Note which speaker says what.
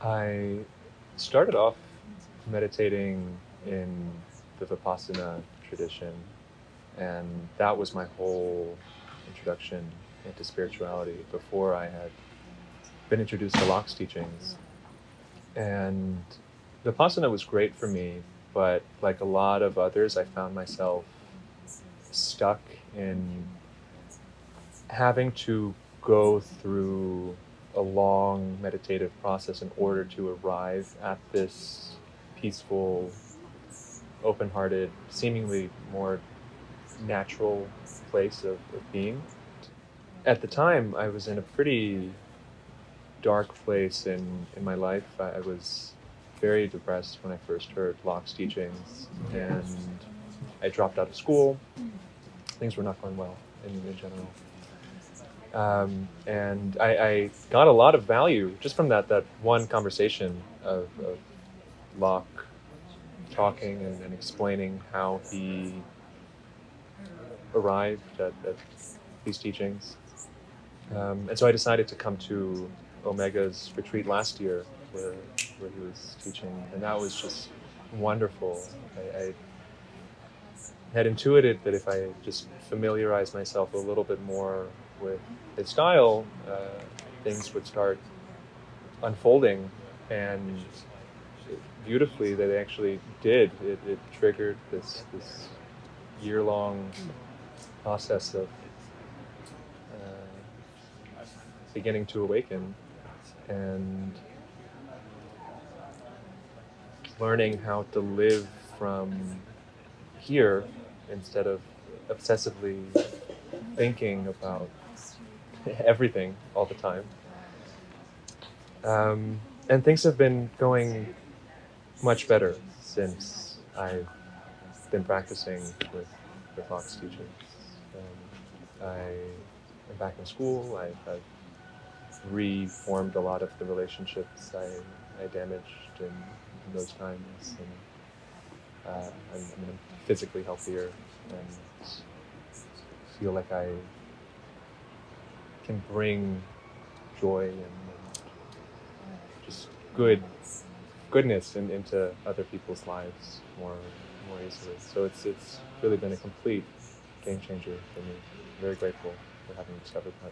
Speaker 1: I started off meditating in the Vipassana tradition, and that was my whole introduction into spirituality before I had been introduced to Locke's teachings. And Vipassana was great for me, but like a lot of others, I found myself stuck in having to go through a long meditative process in order to arrive at this peaceful, open-hearted, seemingly more natural place of being. At the time, I was in a pretty dark place in my life. I was very depressed when I first heard Locke's teachings, and I dropped out of school. Things were not going well in general. And I got a lot of value just from that one conversation of Locke talking and explaining how he arrived at these teachings. And so I decided to come to Omega's retreat last year where he was teaching, and that was just wonderful. I had intuited that if I just familiarize myself a little bit more with his style, things would start unfolding, and beautifully they actually did. It triggered this year-long process of beginning to awaken and learning how to live from here instead of obsessively thinking about everything all the time. And things have been going much better since I've been practicing with Locke's teachings. I am back in school. I've reformed a lot of the relationships I damaged in those times, and I'm physically healthier and feel like I can bring joy and just goodness into other people's lives more easily. So it's really been a complete game changer for me. I'm very grateful for having discovered that.